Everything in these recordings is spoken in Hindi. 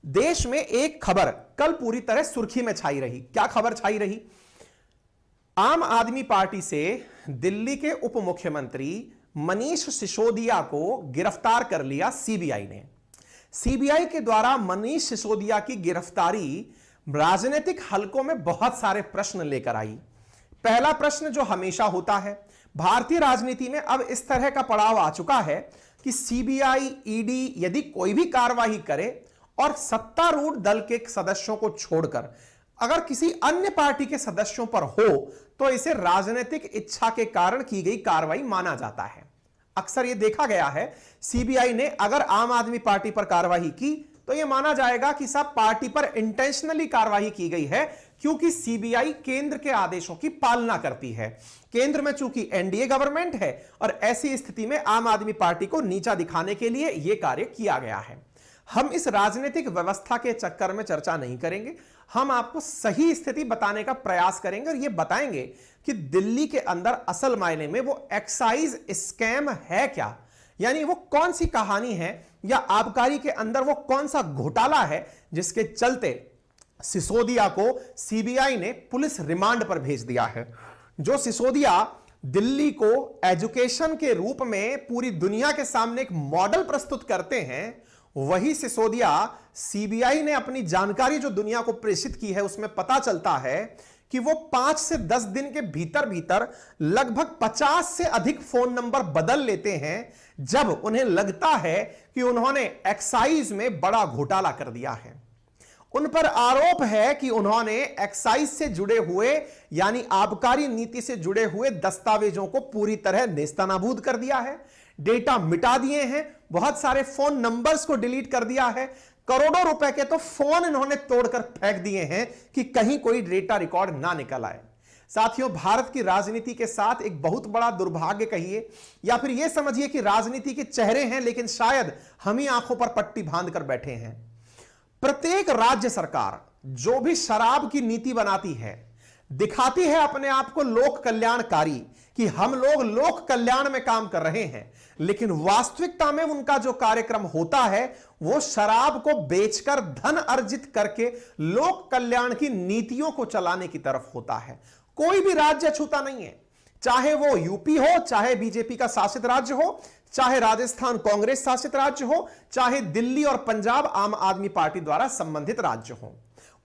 देश में एक खबर कल पूरी तरह सुर्खी में छाई रही। क्या खबर छाई रही? आम आदमी पार्टी से दिल्ली के उप मुख्यमंत्री मनीष सिसोदिया को गिरफ्तार कर लिया सीबीआई ने। सीबीआई के द्वारा मनीष सिसोदिया की गिरफ्तारी राजनीतिक हलकों में बहुत सारे प्रश्न लेकर आई। पहला प्रश्न जो हमेशा होता है, भारतीय राजनीति में अब इस तरह का पड़ाव आ चुका है कि सीबीआई, ईडी यदि कोई भी कार्रवाई करे और सत्तारूढ़ दल के सदस्यों को छोड़कर अगर किसी अन्य पार्टी के सदस्यों पर हो तो इसे राजनीतिक इच्छा के कारण की गई कार्रवाई माना जाता है। अक्सर यह देखा गया है, सीबीआई ने अगर आम आदमी पार्टी पर कार्रवाई की तो यह माना जाएगा कि सब पार्टी पर इंटेंशनली कार्रवाई की गई है, क्योंकि सीबीआई केंद्र के आदेशों की पालना करती है। केंद्र में चूंकि एनडीए गवर्नमेंट है और ऐसी स्थिति में आम आदमी पार्टी को नीचा दिखाने के लिए यह कार्य किया गया है। हम इस राजनीतिक व्यवस्था के चक्कर में चर्चा नहीं करेंगे, हम आपको सही स्थिति बताने का प्रयास करेंगे और यह बताएंगे कि दिल्ली के अंदर असल मायने में वो एक्साइज स्कैम है क्या, यानी वो कौन सी कहानी है या आबकारी के अंदर वो कौन सा घोटाला है जिसके चलते सिसोदिया को सीबीआई ने पुलिस रिमांड पर भेज दिया है। जो सिसोदिया दिल्ली को एजुकेशन के रूप में पूरी दुनिया के सामने एक मॉडल प्रस्तुत करते हैं, वही सिसोदिया सीबीआई ने अपनी जानकारी जो दुनिया को प्रेषित की है उसमें पता चलता है कि वो 5 से 10 दिन के भीतर भीतर लगभग 50 से अधिक फोन नंबर बदल लेते हैं जब उन्हें लगता है कि उन्होंने एक्साइज में बड़ा घोटाला कर दिया है। उन पर आरोप है कि उन्होंने एक्साइज से जुड़े हुए यानी आबकारी नीति से जुड़े हुए दस्तावेजों को पूरी तरह नेस्तनाबूद कर दिया है, डेटा मिटा दिए हैं, बहुत सारे फोन नंबर्स को डिलीट कर दिया है, करोड़ों रुपए के तो फोन इन्होंने तोड़कर फेंक दिए हैं कि कहीं कोई डेटा रिकॉर्ड ना निकल आए। साथियों, भारत की राजनीति के साथ एक बहुत बड़ा दुर्भाग्य कहिए या फिर यह समझिए कि राजनीति के चेहरे हैं, लेकिन शायद हम ही आंखों पर पट्टी बांध कर बैठे हैं। प्रत्येक राज्य सरकार जो भी शराब की नीति बनाती है, दिखाती है अपने आप को लोक कल्याणकारी कि हम लोग लोक कल्याण में काम कर रहे हैं, लेकिन वास्तविकता में उनका जो कार्यक्रम होता है वो शराब को बेचकर धन अर्जित करके लोक कल्याण की नीतियों को चलाने की तरफ होता है। कोई भी राज्य छूता नहीं है, चाहे वो यूपी हो, चाहे बीजेपी का शासित राज्य हो, चाहे राजस्थान कांग्रेस शासित राज्य हो, चाहे दिल्ली और पंजाब आम आदमी पार्टी द्वारा संबंधित राज्य हो।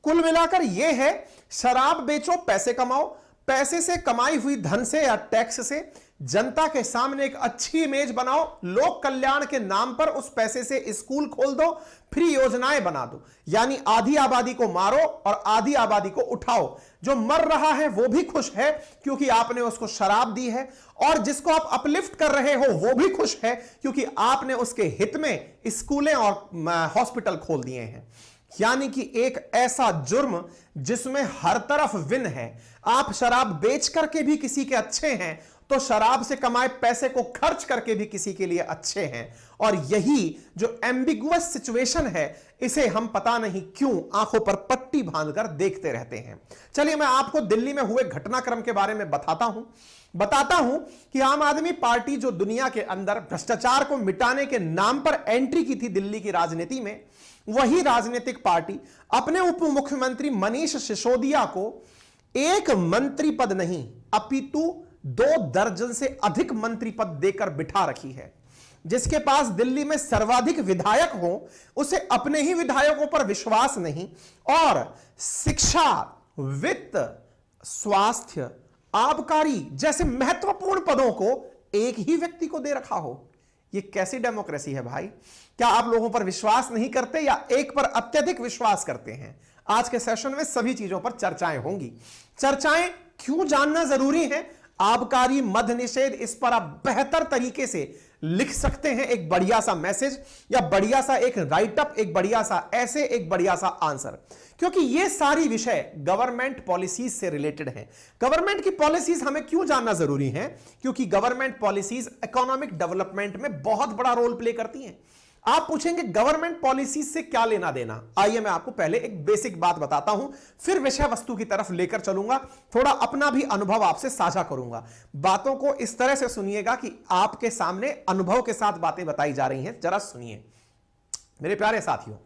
कुल मिलाकर यह है, शराब बेचो, पैसे कमाओ, पैसे से कमाई हुई धन से या टैक्स से जनता के सामने एक अच्छी इमेज बनाओ, लोक कल्याण के नाम पर उस पैसे से स्कूल खोल दो, फ्री योजनाएं बना दो, यानी आधी आबादी को मारो और आधी आबादी को उठाओ। जो मर रहा है वो भी खुश है क्योंकि आपने उसको शराब दी है, और जिसको आप अपलिफ्ट कर रहे हो वो भी खुश है क्योंकि आपने उसके हित में स्कूलें और हॉस्पिटल खोल दिए हैं। यानी कि एक ऐसा जुर्म जिसमें हर तरफ विन है। आप शराब बेच करके भी किसी के अच्छे हैं तो शराब से कमाए पैसे को खर्च करके भी किसी के लिए अच्छे हैं, और यही जो एम्बिगुअस सिचुएशन है इसे हम पता नहीं क्यों आंखों पर पट्टी बांधकर देखते रहते हैं। चलिए मैं आपको दिल्ली में हुए घटनाक्रम के बारे में बताता हूं कि आम आदमी पार्टी जो दुनिया के अंदर भ्रष्टाचार को मिटाने के नाम पर एंट्री की थी दिल्ली की राजनीति में, वही राजनीतिक पार्टी अपने उप मुख्यमंत्री मनीष सिसोदिया को एक मंत्री पद नहीं अपितु 2 दर्जन से अधिक मंत्री पद देकर बिठा रखी है। जिसके पास दिल्ली में सर्वाधिक विधायक हो उसे अपने ही विधायकों पर विश्वास नहीं, और शिक्षा, वित्त, स्वास्थ्य, आबकारी जैसे महत्वपूर्ण पदों को एक ही व्यक्ति को दे रखा हो। यह कैसी डेमोक्रेसी है भाई? क्या आप लोगों पर विश्वास नहीं करते या एक पर अत्यधिक विश्वास करते हैं? आज के सेशन में सभी चीजों पर चर्चाएं होंगी। चर्चाएं क्यों जानना जरूरी है? आबकारी, मद्य निषेध, इस पर आप बेहतर तरीके से लिख सकते हैं एक बढ़िया सा मैसेज या बढ़िया सा एक राइटअप, एक बढ़िया सा ऐसे, एक बढ़िया सा आंसर, क्योंकि ये सारी विषय गवर्नमेंट पॉलिसीज से रिलेटेड हैं। गवर्नमेंट की पॉलिसीज हमें क्यों जानना जरूरी है? क्योंकि गवर्नमेंट पॉलिसीज इकोनॉमिक डेवलपमेंट में बहुत बड़ा रोल प्ले करती हैं। आप पूछेंगे गवर्नमेंट पॉलिसी से क्या लेना देना? आइए मैं आपको पहले एक बेसिक बात बताता हूं, फिर विषय वस्तु की तरफ लेकर चलूंगा, थोड़ा अपना भी अनुभव आपसे साझा करूंगा। बातों को इस तरह से सुनिएगा कि आपके सामने अनुभव के साथ बातें बताई जा रही हैं। जरा सुनिए मेरे प्यारे साथियों,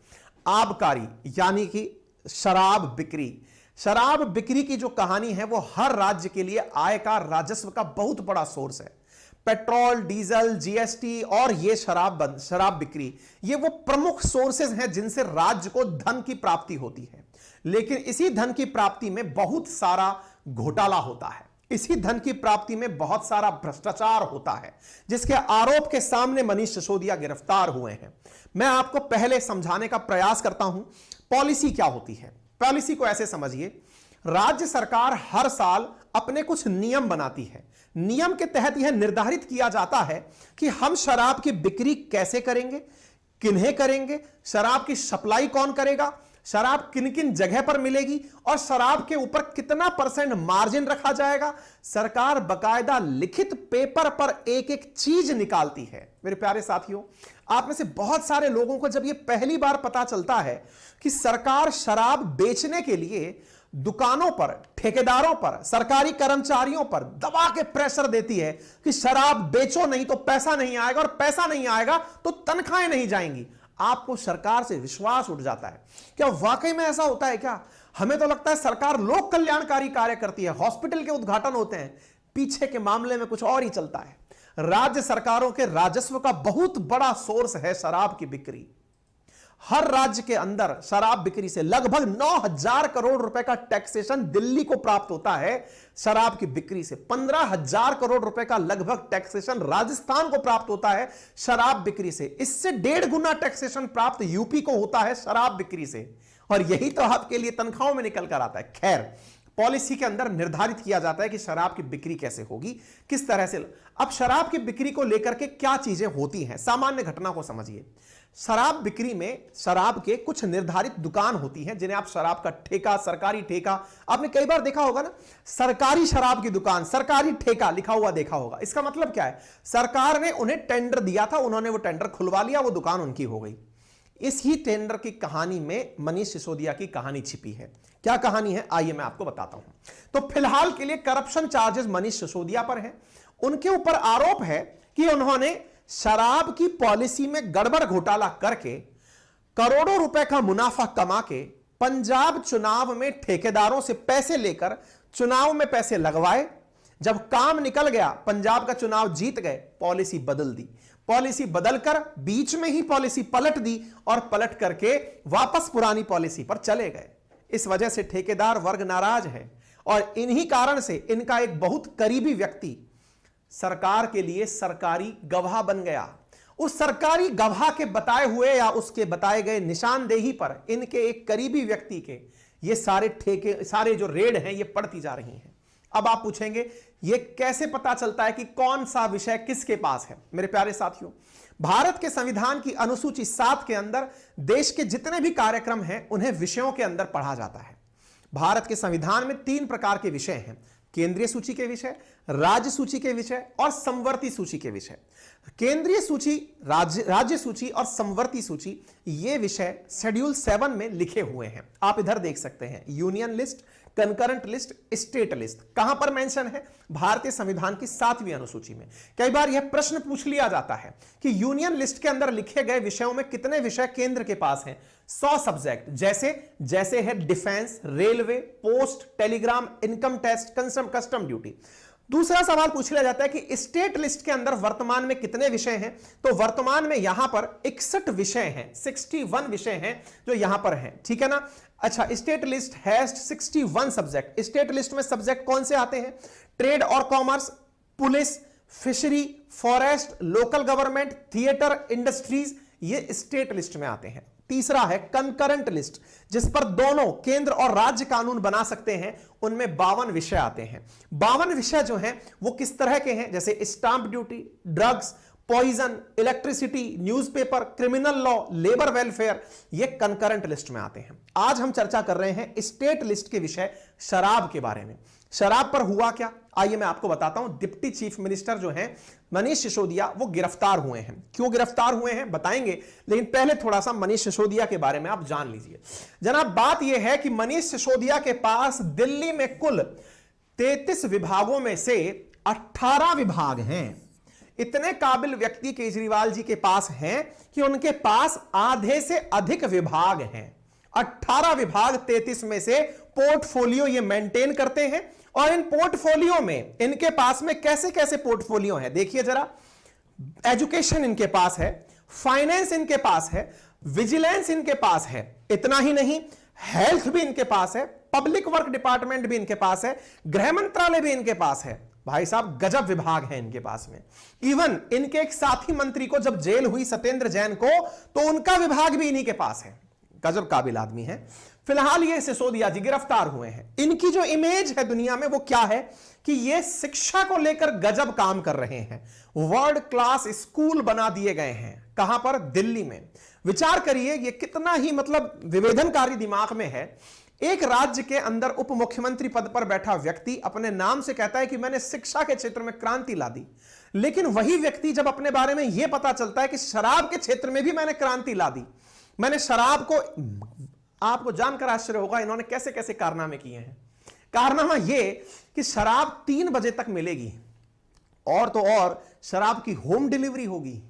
आबकारी यानी कि शराब बिक्री। शराब बिक्री की जो कहानी है वो हर राज्य के लिए आय का, राजस्व का बहुत बड़ा सोर्स है। पेट्रोल, डीजल, जीएसटी और ये शराब बिक्री, ये वो प्रमुख सोर्सेज हैं जिनसे राज्य को धन की प्राप्ति होती है। लेकिन इसी धन की प्राप्ति में बहुत सारा घोटाला होता है, इसी धन की प्राप्ति में बहुत सारा भ्रष्टाचार होता है, जिसके आरोप के सामने मनीष सिसोदिया गिरफ्तार हुए हैं। मैं आपको पहले समझाने का प्रयास करता हूं पॉलिसी क्या होती है। पॉलिसी को ऐसे समझिए, राज्य सरकार हर साल अपने कुछ नियम बनाती है। नियम के तहत यह निर्धारित किया जाता है कि हम शराब की बिक्री कैसे करेंगे, किन्हें करेंगे, शराब की सप्लाई कौन करेगा, शराब किन किन जगह पर मिलेगी और शराब के ऊपर कितना % मार्जिन रखा जाएगा। सरकार बकायदा लिखित पेपर पर एक एक चीज निकालती है। मेरे प्यारे साथियों, आप में से बहुत सारे लोगों को जब यह पहली बार पता चलता है कि सरकार शराब बेचने के लिए दुकानों पर, ठेकेदारों पर, सरकारी कर्मचारियों पर दबा के प्रेशर देती है कि शराब बेचो नहीं तो पैसा नहीं आएगा, और पैसा नहीं आएगा तो तनख्वाहें नहीं जाएंगी, आपको सरकार से विश्वास उठ जाता है। क्या वाकई में ऐसा होता है क्या? हमें तो लगता है सरकार लोक कल्याणकारी कार्य करती है, हॉस्पिटल के उद्घाटन होते हैं, पीछे के मामले में कुछ और ही चलता है। राज्य सरकारों के राजस्व का बहुत बड़ा सोर्स है शराब की बिक्री। हर राज्य के अंदर शराब बिक्री से लगभग 9,000 करोड़ रुपए का टैक्सेशन दिल्ली को प्राप्त होता है। शराब की बिक्री से 15,000 करोड़ रुपए का लगभग टैक्सेशन राजस्थान को प्राप्त होता है शराब बिक्री से। इससे 1.5 गुना टैक्सेशन प्राप्त यूपी को होता है शराब बिक्री से, और यही तो आपके लिए तनख्वाहों में निकल कर आता है। खैर, पॉलिसी के अंदर निर्धारित किया जाता है कि शराब की बिक्री कैसे होगी, किस तरह से। अब शराब की बिक्री को लेकर के क्या चीजें होती हैं, सामान्य घटना को समझिए। शराब बिक्री में शराब के कुछ निर्धारित दुकान होती हैं जिन्हें आप शराब का ठेका, सरकारी ठेका, आपने कई बार देखा होगा ना, सरकारी शराब की दुकान, सरकारी ठेका लिखा हुआ देखा होगा। इसका मतलब क्या है? सरकार ने उन्हें टेंडर दिया था, उन्होंने वो टेंडर खुलवा लिया, वो दुकान उनकी हो गई। इस ही टेंडर की कहानी में मनीष सिसोदिया की कहानी छिपी है। क्या कहानी है, आइए मैं आपको बताता हूं। तो फिलहाल के लिए करप्शन चार्जेस मनीष सिसोदिया पर हैं। उनके ऊपर आरोप है कि उन्होंने शराब की पॉलिसी में गड़बड़ घोटाला करके करोड़ों रुपए का मुनाफा कमा के पंजाब चुनाव में ठेकेदारों से पैसे लेकर चुनाव में पैसे लगवाए। जब काम निकल गया, पंजाब का चुनाव जीत गए, पॉलिसी बदल दी। पॉलिसी बदलकर बीच में ही पॉलिसी पलट दी और पलट करके वापस पुरानी पॉलिसी पर चले गए। इस वजह से ठेकेदार वर्ग नाराज है, और इन्हीं कारण से इनका एक बहुत करीबी व्यक्ति सरकार के लिए सरकारी गवाह बन गया। उस सरकारी गवाह के बताए हुए या उसके बताए गए निशानदेही पर इनके एक करीबी व्यक्ति के ये सारे ठेके, सारे जो रेड हैं, ये पड़ती जा रही हैं। अब आप पूछेंगे ये कैसे पता चलता है कि कौन सा विषय किसके पास है? मेरे प्यारे साथियों, भारत के संविधान की अनुसूची 7 के अंदर देश के जितने भी कार्यक्रम हैं उन्हें विषयों के अंदर पढ़ा जाता है। भारत के संविधान में 3 प्रकार के विषय हैं: केंद्रीय सूची के विषय, राज्य सूची के विषय और समवर्ती सूची के विषय। केंद्रीय सूची, राज्य सूची और समवर्ती सूची, ये विषय शेड्यूल 7 में लिखे हुए हैं। आप इधर देख सकते हैं, union list, concurrent list, state list. कहां पर मेंशन है? भारतीय संविधान की 7वीं अनुसूची में। कई बार यह प्रश्न पूछ लिया जाता है कि यूनियन लिस्ट के अंदर लिखे गए विषयों में कितने विषय केंद्र के पास हैं? 100 सब्जेक्ट, जैसे है defence, railway, post, Telegram, income tax, custom duty. दूसरा सवाल पूछ लिया जाता है कि स्टेट लिस्ट के अंदर वर्तमान में कितने विषय हैं? तो वर्तमान में यहां पर 61 विषय हैं, 61 विषय हैं जो यहां पर हैं, ठीक है ना। अच्छा, state list has 61 subject. State list में सब्जेक्ट कौन से आते हैं? ट्रेड और commerce, police, fishery, forest, local government, theatre, industries, ये स्टेट लिस्ट में आते हैं। तीसरा है कंकरेंट लिस्ट, जिस पर दोनों केंद्र और राज्य कानून बना सकते हैं। उनमें 52 विषय आते हैं। 52 विषय जो हैं वो किस तरह के हैं? जैसे stamp duty, drugs, poison, electricity, newspaper, criminal law, labour welfare, ये कंकरेंट लिस्ट में आते हैं। आज हम चर्चा कर रहे हैं स्टेट लिस्ट के विषय शराब के बारे में। शराब पर हुआ क्या, आइए मैं आपको बताता हूं। डिप्टी चीफ मिनिस्टर जो हैं मनीष सिसोदिया, वो गिरफ्तार हुए हैं। क्यों गिरफ्तार हुए हैं बताएंगे, लेकिन पहले थोड़ा सा मनीष सिसोदिया के बारे में आप जान लीजिए। जनाब, बात यह है कि मनीष सिसोदिया के पास दिल्ली में कुल 33 विभागों में से 18 विभाग हैं। इतने काबिल व्यक्ति केजरीवाल जी के पास हैं कि उनके पास आधे से अधिक विभाग हैं। 18 विभाग 33 में से पोर्टफोलियो ये मेंटेन करते हैं। और इन पोर्टफोलियो में इनके पास में कैसे कैसे पोर्टफोलियो है देखिए जरा। एजुकेशन इनके पास है, फाइनेंस इनके पास है, विजिलेंस इनके पास है। इतना ही नहीं, हेल्थ भी इनके पास है, पब्लिक वर्क डिपार्टमेंट भी इनके पास है, गृह मंत्रालय भी इनके पास है। भाई साहब गजब विभाग है इनके पास में। इवन इनके एक साथी मंत्री को जब जेल हुई सत्येंद्र जैन को, तो उनका विभाग भी इन्हीं के पास है। गजब काबिल आदमी है। फिलहाल ये सिसोदिया जी गिरफ्तार हुए हैं। इनकी जो इमेज है दुनिया में वो क्या है कि ये शिक्षा को लेकर गजब काम कर रहे हैं। वर्ल्ड क्लास स्कूल बना दिए गए हैं। कहां पर? दिल्ली में। विचार करिए ये कितना ही मतलब विवेदनकारी दिमाग में है। एक राज्य के अंदर उप मुख्यमंत्री पद पर बैठा व्यक्ति अपने नाम से कहता है कि मैंने शिक्षा के क्षेत्र में क्रांति ला दी, लेकिन वही व्यक्ति जब अपने बारे में यह पता चलता है कि शराब के क्षेत्र में भी मैंने क्रांति ला दी, मैंने शराब को, आपको जानकर आश्चर्य होगा इन्होंने कैसे कैसे कारनामे किए हैं। कारनामा यह कि शराब 3 बजे तक मिलेगी और तो और शराब की होम डिलीवरी होगी।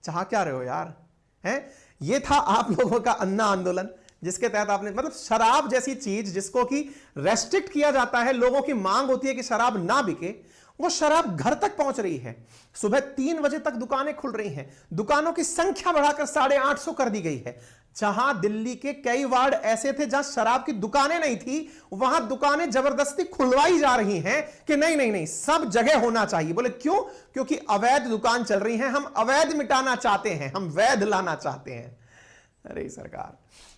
चाह क्या रहे हो यार, हैं? यह था आप लोगों का अन्ना आंदोलन, जिसके तहत आपने मतलब शराब जैसी चीज जिसको कि रेस्ट्रिक्ट किया जाता है, लोगों की मांग होती है कि शराब ना बिके, वो शराब घर तक पहुंच रही है। सुबह 3 बजे तक दुकानें खुल रही हैं। दुकानों की संख्या बढ़ाकर 850 कर दी गई है। जहां दिल्ली के कई वार्ड ऐसे थे जहां शराब की दुकानें नहीं थी, वहां दुकानें जबरदस्ती खुलवाई जा रही हैं कि नहीं नहीं नहीं सब जगह होना चाहिए। बोले क्यों? क्योंकि अवैध दुकान चल रही है, हम अवैध मिटाना चाहते हैं, हम वैध लाना चाहते हैं। अरे सरकार,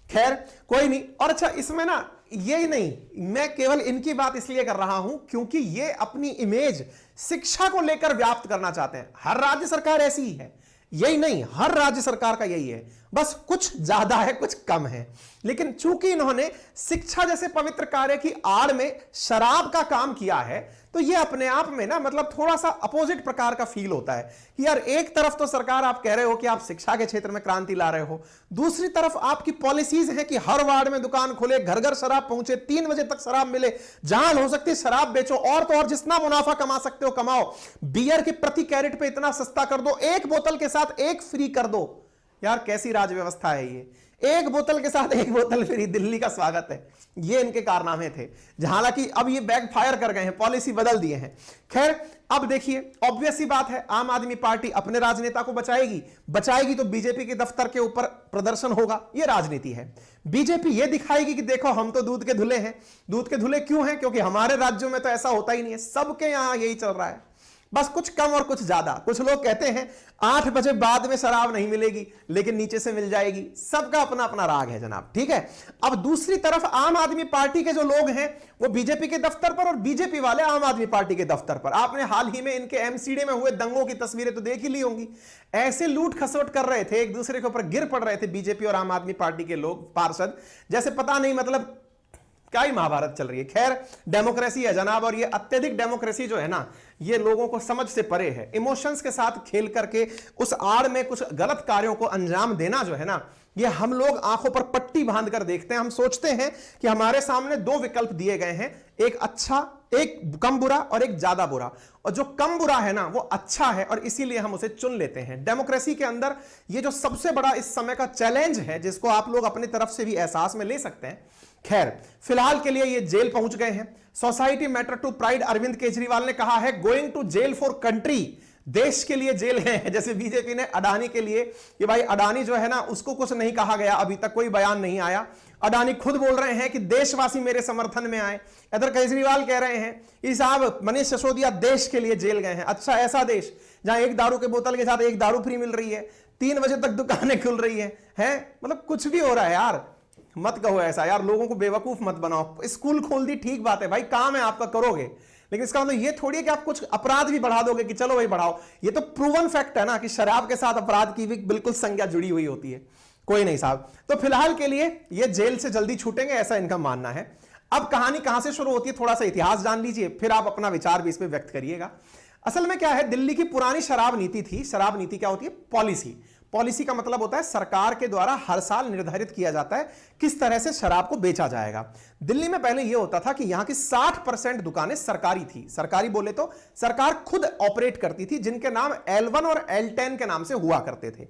खैर कोई नहीं। और अच्छा इसमें ना यही नहीं, मैं केवल इनकी बात इसलिए कर रहा हूं क्योंकि ये अपनी इमेज शिक्षा को लेकर व्याप्त करना चाहते हैं। हर राज्य सरकार ऐसी ही है, यही नहीं हर राज्य सरकार का यही है, बस कुछ ज्यादा है कुछ कम है। लेकिन चूंकि इन्होंने शिक्षा जैसे पवित्र कार्य की आड़ में शराब का काम किया है, तो ये अपने आप में ना मतलब थोड़ा सा अपोजिट प्रकार का फील होता है कि यार एक तरफ तो सरकार आप कह रहे हो कि आप शिक्षा के क्षेत्र में क्रांति ला रहे हो, दूसरी तरफ आपकी पॉलिसीज है कि हर वार्ड में दुकान खोले, घर घर शराब पहुंचे, 3 बजे तक शराब मिले, जहां हो सकती है शराब बेचो, और तो और जितना मुनाफा कमा सकते हो कमाओ। बियर के प्रति कैरेट पे इतना सस्ता कर दो, 1 बोतल के साथ 1 फ्री कर दो। यार कैसी राज व्यवस्था है ये, 1 बोतल के साथ 1 बोतल फ्री, दिल्ली का स्वागत है। ये इनके कारनामे थे, हालांकि अब ये बैकफायर कर गए हैं, पॉलिसी बदल दिए हैं। खैर अब देखिए, ऑब्वियस सी बात है, आम आदमी पार्टी अपने राजनेता को बचाएगी तो बीजेपी के दफ्तर के ऊपर प्रदर्शन होगा। ये राजनीति है। बीजेपी ये दिखाएगी कि देखो हम तो दूध के धुले हैं। दूध के धुले क्यों हैं? क्योंकि हमारे राज्यों में तो ऐसा होता ही नहीं है, सबके यहां यही चल रहा है, बस कुछ कम और कुछ ज्यादा। कुछ लोग कहते हैं 8 बजे बाद में शराब नहीं मिलेगी, लेकिन नीचे से मिल जाएगी। सबका अपना अपना राग है जनाब, ठीक है। अब दूसरी तरफ आम आदमी पार्टी के जो लोग हैं वो बीजेपी के दफ्तर पर, और बीजेपी वाले आम आदमी पार्टी के दफ्तर पर। आपने हाल ही में इनके एमसीडी में हुए दंगों की तस्वीरें तो देख ही ली होंगी। ऐसे लूट खसोट कर रहे थे, एक दूसरे के ऊपर गिर पड़ रहे थे बीजेपी और आम आदमी पार्टी के लोग, पार्षद, जैसे पता नहीं मतलब क्या ही महाभारत चल रही है। खैर डेमोक्रेसी है जनाब, और ये अत्यधिक डेमोक्रेसी जो है ना, ये लोगों को समझ से परे है। इमोशंस के साथ खेल करके उस आड़ में कुछ गलत कार्यों को अंजाम देना जो है ना, ये हम लोग आंखों पर पट्टी बांधकर देखते हैं। हम सोचते हैं कि हमारे सामने 2 विकल्प दिए गए हैं, एक अच्छा, एक कम बुरा और एक ज्यादा बुरा, और जो कम बुरा है ना वो अच्छा है, और इसीलिए हम उसे चुन लेते हैं। डेमोक्रेसी के अंदर ये जो सबसे बड़ा इस समय का चैलेंज है, जिसको आप लोग अपनी तरफ से भी एहसास में ले सकते हैं। खैर फिलहाल के लिए ये जेल पहुंच गए हैं। Society matter to pride Arvind Kejriwal ने कहा है going to jail for country, देश के लिए जेल गए हैं। जैसे बीजेपी ने अडानी के लिए, कि भाई अडानी जो है ना उसको कुछ नहीं कहा गया, अभी तक कोई बयान नहीं आया। अडानी खुद बोल रहे हैं कि देशवासी मेरे समर्थन में आए। इधर केजरीवाल कह रहे हैं कि साहब मनीष सिसोदिया देश के लिए जेल गए हैं। अच्छा, ऐसा देश जहां 1 दारू के बोतल के साथ 1 दारू फ्री मिल रही है, 3 बजे तक दुकानें खुल रही हैं, मतलब कुछ भी हो रहा है यार। मत कहो ऐसा यार, लोगों को बेवकूफ मत बनाओ। स्कूल खोल दी, ठीक बात है भाई, काम है आपका, करोगे, लेकिन इसका मतलब ये थोड़ी है कि आप कुछ अपराध भी बढ़ा दोगे कि चलो भाई बढ़ाओ। ये तो प्रूवन फैक्ट है ना कि शराब के साथ अपराध की भी बिल्कुल संज्ञा जुड़ी हुई होती है। कोई नहीं साहब, तो फिलहाल के लिए ये जेल से जल्दी छूटेंगे, ऐसा इनका मानना है। अब कहानी कहां से शुरू होती है, थोड़ा सा इतिहास जान लीजिए, फिर आप अपना विचार भी इस पर व्यक्त करिएगा। असल में क्या है, दिल्ली की पुरानी शराब नीति थी। शराब नीति क्या होती है? पॉलिसी। पॉलिसी का मतलब होता है सरकार के द्वारा हर साल निर्धारित किया जाता है किस तरह से शराब को बेचा जाएगा। दिल्ली में पहले यह होता था कि यहां की 60% दुकानें सरकारी थी। सरकारी बोले तो सरकार खुद ऑपरेट करती थी, जिनके नाम L1 और L10 के नाम से हुआ करते थे।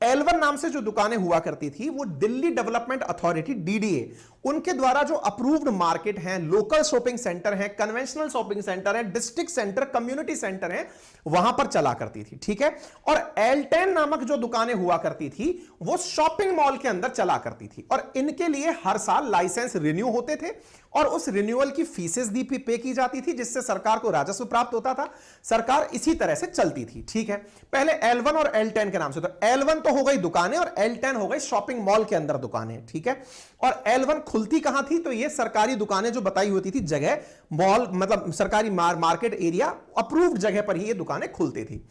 L1 नाम से जो दुकानें हुआ करती थी वो दिल्ली डेवलपमेंट अथॉरिटी DDA उनके द्वारा जो अप्रूव्ड मार्केट हैं, लोकल शॉपिंग सेंटर हैं, कन्वेंशनल शॉपिंग सेंटर हैं, डिस्ट्रिक्ट सेंटर, कम्युनिटी सेंटर हैं, वहां पर चला करती थी। ठीक है। और L10 नामक जो दुकानें हुआ करती थी वो शॉपिंग मॉल के अंदर चला करती थी और इनके लिए हर साल लाइसेंस रिन्यू होते थे और उस रिन्यूअल की फीसेस भी पे की जाती थी, जिससे सरकार को राजस्व प्राप्त होता था। सरकार इसी तरह से चलती थी। ठीक है। पहले L1 और L10 के नाम से, तो L1 तो हो गई दुकानें और L10 हो गई शॉपिंग मॉल के अंदर दुकानें। ठीक है। और L1 खुलती कहां थी, तो ये सरकारी दुकानें जो बताई होती थी जगह, मॉल मतलब सरकारी मार्केट एरिया, अप्रूव्ड जगह पर ही ये दुकानें खुलती थी।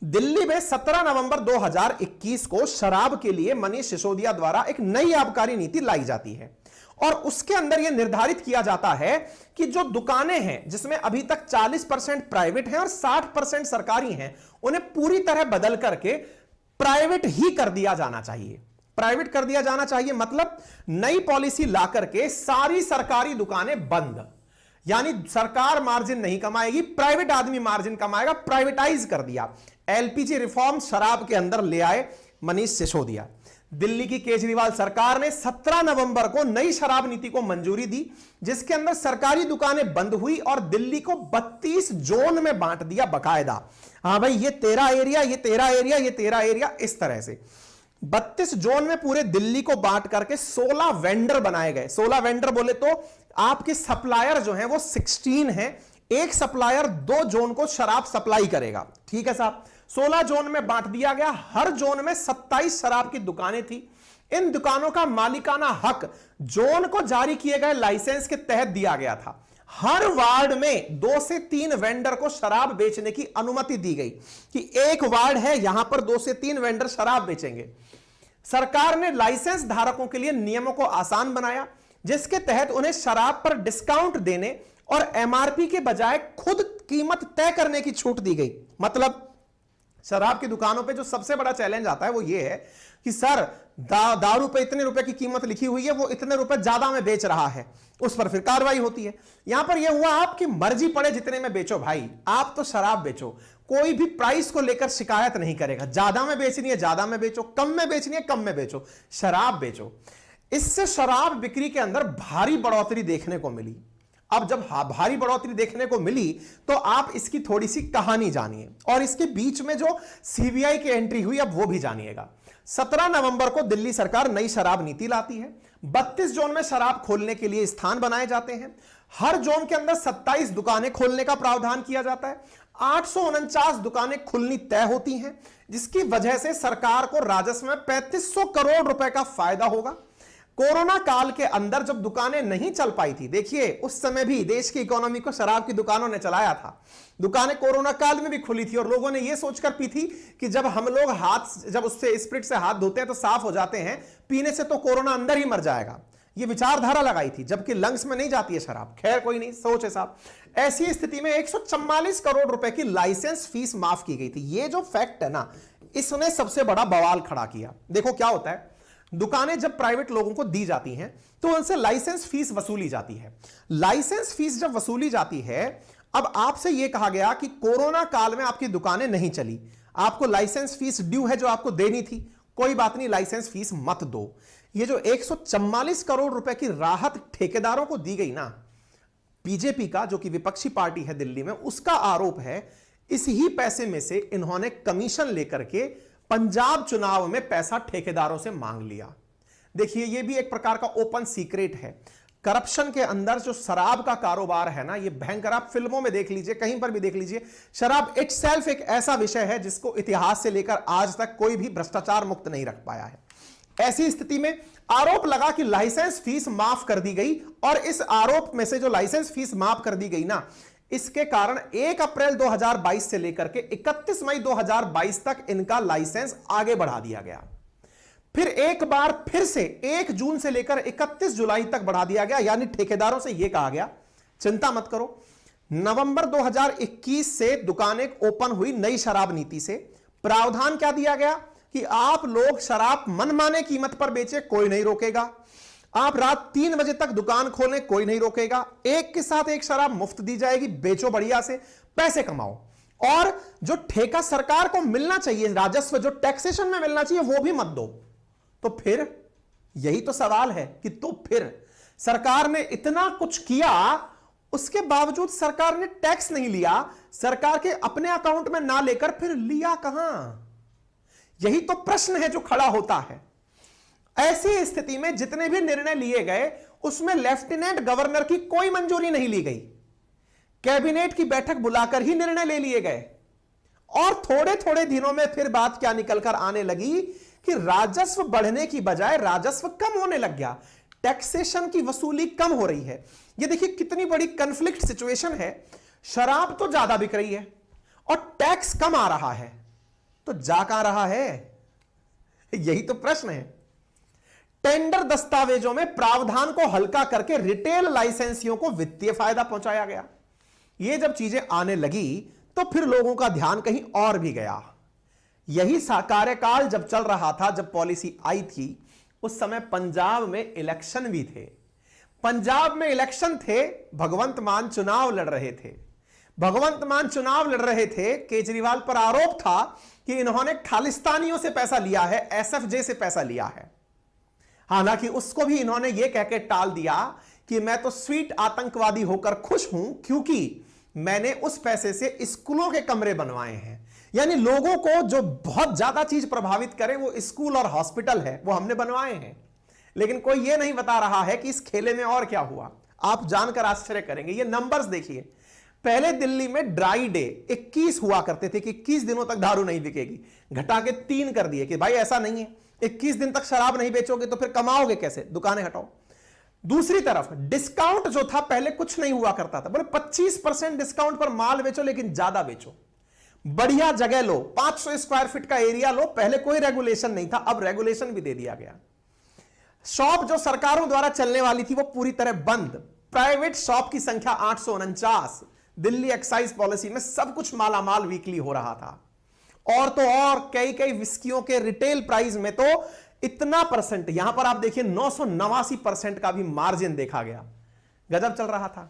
दिल्ली में 17 नवंबर 2021 को शराब के लिए मनीष सिसोदिया द्वारा एक नई आबकारी नीति लाई जाती है और उसके अंदर यह निर्धारित किया जाता है कि जो दुकानें हैं जिसमें अभी तक 40% प्राइवेट हैं और 60% सरकारी हैं, उन्हें पूरी तरह बदल करके प्राइवेट ही कर दिया जाना चाहिए। प्राइवेट कर दिया जाना चाहिए मतलब नई पॉलिसी ला करके सारी सरकारी दुकानें बंद, यानी सरकार मार्जिन नहीं कमाएगी, प्राइवेट आदमी मार्जिन कमाएगा, प्राइवेटाइज कर दिया। LPG रिफॉर्म शराब के अंदर ले आए मनीष सिसोदिया। दिल्ली की केजरीवाल सरकार ने 17 नवंबर को नई शराब नीति को मंजूरी दी, जिसके अंदर सरकारी दुकानें बंद हुई और दिल्ली को 32 जोन में बांट दिया बकायदा। हां भाई, ये तेरा एरिया, ये तेरा एरिया, ये तेरा एरिया, इस तरह से 32 जोन में पूरे दिल्ली को बांट करके 16 वेंडर बनाए गए। 16 वेंडर बोले तो आपके सप्लायर जो हैं वो 16 हैं। एक सप्लायर 2 जोन को शराब सप्लाई करेगा। ठीक है साहब। 16 जोन में बांट दिया गया। हर जोन में 27 शराब की दुकानें थी। इन दुकानों का मालिकाना हक जोन को जारी किए गए लाइसेंस के तहत दिया गया था। हर वार्ड में 2 से 3 वेंडर को शराब बेचने की अनुमति दी गई कि एक वार्ड है, यहां पर 2 से 3 वेंडर शराब बेचेंगे। सरकार ने लाइसेंस धारकों के लिए नियमों को आसान बनाया, जिसके तहत उन्हें शराब पर डिस्काउंट देने और MRP के बजाय खुद कीमत तय करने की छूट दी गई। मतलब शराब की दुकानों पे जो सबसे बड़ा चैलेंज आता है वो ये है कि सर दारू पे इतने रुपए की कीमत लिखी हुई है, वो इतने रुपए ज्यादा में बेच रहा है, उस पर फिर कार्रवाई होती है। यहां पर यह हुआ आपकी मर्जी पड़े जितने में बेचो भाई, आप तो शराब बेचो, कोई भी प्राइस को लेकर शिकायत नहीं करेगा। ज्यादा में बेचनी है ज्यादा में बेचो, कम में बेचनी है कम में बेचो, शराब बेचो। इससे शराब बिक्री के अंदर भारी बढ़ोतरी देखने को मिली। अब जब भारी बढ़ोतरी देखने को मिली तो आप इसकी थोड़ी सी कहानी जानिए और इसके बीच में जो CBI की एंट्री हुई अब वो भी जानिएगा। 17 नवंबर को दिल्ली सरकार नई शराब नीति लाती है। 32 जोन में शराब खोलने के लिए स्थान बनाए जाते हैं। हर जोन के अंदर 27 दुकानें खोलने का प्रावधान किया जाता है। 849 दुकानें खुलनी तय होती हैं, जिसकी वजह से सरकार को राजस्व में 3500 करोड़ रुपए का फायदा होगा। कोरोना काल के अंदर जब दुकानें नहीं चल पाई थी, देखिए उस समय भी देश की इकोनॉमी को शराब की दुकानों ने चलाया था। दुकानें कोरोना काल में भी खुली थी और लोगों ने यह सोचकर पी थी कि जब हम लोग जब उससे स्प्रिट से हाथ धोते हैं तो साफ हो जाते हैं, पीने से तो कोरोना अंदर ही मर जाएगा। ये विचारधारा लगाई थी, जबकि लंग्स में नहीं जाती है शराब। खैर कोई नहीं, सोच है साहब। ऐसी स्थिति में 144 करोड़ रुपए की लाइसेंस फीस माफ की गई थी। ये जो फैक्ट है ना, इसने सबसे बड़ा बवाल खड़ा किया। देखो क्या होता है, दुकानें जब प्राइवेट लोगों को दी जाती हैं तो उनसे लाइसेंस फीस वसूली जाती है। लाइसेंस फीस जब वसूली जाती है, अब आपसे यह कहा गया कि कोरोना काल में आपकी दुकानें नहीं चली, आपको लाइसेंस फीस ड्यू है जो आपको देनी थी, कोई बात नहीं, लाइसेंस फीस मत दो। ये जो 144 करोड़ रुपए की राहत ठेकेदारों को दी गई ना, बीजेपी का जो कि विपक्षी पार्टी है दिल्ली में, उसका आरोप है इस ही पैसे में से इन्होंने कमीशन लेकर के पंजाब चुनाव में पैसा ठेकेदारों से मांग लिया। देखिए ये भी एक प्रकार का ओपन सीक्रेट है। करप्शन के अंदर जो शराब का कारोबार है ना, ये भयंकर, आप फिल्मों में देख लीजिए, कहीं पर भी देख लीजिए, शराब इटसेल्फ एक ऐसा विषय है जिसको इतिहास से लेकर आज तक कोई भी भ्रष्टाचार मुक्त नहीं रख पाया है। ऐसी स्थिति में आरोप लगा कि लाइसेंस फीस माफ कर दी गई और इस आरोप में से जो लाइसेंस फीस माफ कर दी गई ना, इसके कारण 1 अप्रैल 2022 से लेकर के 31 मई 2022 तक इनका लाइसेंस आगे बढ़ा दिया गया। फिर एक बार फिर से 1 जून से लेकर 31 जुलाई तक बढ़ा दिया गया, यानी ठेकेदारों से यह कहा गया चिंता मत करो। नवंबर 2021 से दुकानें ओपन हुई नई शराब नीति से। प्रावधान क्या दिया गया कि आप लोग शराब मनमाने कीमत पर बेचे, कोई नहीं रोकेगा। आप रात 3 बजे तक दुकान खोलें, कोई नहीं रोकेगा। एक के साथ एक शराब मुफ्त दी जाएगी, बेचो बढ़िया से, पैसे कमाओ। और जो ठेका सरकार को मिलना चाहिए, राजस्व जो टैक्सेशन में मिलना चाहिए, वो भी मत दो। तो फिर यही तो सवाल है कि तो फिर सरकार ने इतना कुछ किया, उसके बावजूद सरकार ने टैक्स नहीं लिया, सरकार के अपने अकाउंट में ना लेकर फिर लिया कहां? यही तो प्रश्न है जो खड़ा होता है। ऐसी स्थिति में जितने भी निर्णय लिए गए उसमें लेफ्टिनेंट गवर्नर की कोई मंजूरी नहीं ली गई, कैबिनेट की बैठक बुलाकर ही निर्णय ले लिए गए। और थोड़े थोड़े दिनों में फिर बात क्या निकलकर आने लगी कि राजस्व बढ़ने की बजाय राजस्व कम होने लग गया, टैक्सेशन की वसूली कम हो रही है। ये देखिए कितनी बड़ी कन्फ्लिक्ट सिचुएशन है। शराब तो ज्यादा बिक रही है और टैक्स कम आ रहा है, तो जा कहां रहा है? यही तो प्रश्न है। टेंडर दस्तावेजों में प्रावधान को हल्का करके रिटेल लाइसेंसियों को वित्तीय फायदा पहुंचाया गया। ये जब चीजें आने लगी तो फिर लोगों का ध्यान कहीं और भी गया। यही कार्यकाल जब चल रहा था, जब पॉलिसी आई थी, उस समय पंजाब में इलेक्शन भी थे। पंजाब में इलेक्शन थे, भगवंत मान चुनाव लड़ रहे थे। भगवंत मान चुनाव लड़ रहे थे। केजरीवाल पर आरोप था कि इन्होंने खालिस्तानियों से पैसा लिया है, एसएफजे से पैसा लिया है। हालांकि उसको भी इन्होंने यह कहकर टाल दिया कि मैं तो स्वीट आतंकवादी होकर खुश हूं, क्योंकि मैंने उस पैसे से स्कूलों के कमरे बनवाए हैं। यानी लोगों को जो बहुत ज्यादा चीज प्रभावित करे वो स्कूल और हॉस्पिटल है, वो हमने बनवाए हैं। लेकिन कोई ये नहीं बता रहा है कि इस खेले में और क्या हुआ। आप जानकर आश्चर्य करेंगे। ये नंबर्स देखिए, पहले दिल्ली में ड्राई डे 21 हुआ करते थे कि 21 दिनों तक दारू नहीं बिकेगी, घटा के 3 कर दिए कि भाई ऐसा नहीं है, 21 दिन तक शराब नहीं बेचोगे तो फिर कमाओगे कैसे, दुकानें हटाओ। दूसरी तरफ डिस्काउंट जो था, पहले कुछ नहीं हुआ करता था, बोले 25% डिस्काउंट पर माल बेचो, लेकिन ज्यादा बेचो, बढ़िया जगह लो, 500 स्क्वायर फीट का एरिया लो। पहले कोई रेगुलेशन नहीं था, अब रेगुलेशन भी दे दिया गया। शॉप जो सरकारों द्वारा चलने वाली थी वो पूरी तरह बंद। प्राइवेट शॉप की संख्या 849। दिल्ली एक्साइज पॉलिसी में सब कुछ मालामाल वीकली हो रहा था। और तो और कई कई विस्कियों के रिटेल प्राइस में तो इतना परसेंट, यहां पर आप देखिए 989% का भी मार्जिन देखा गया। गजब चल रहा था।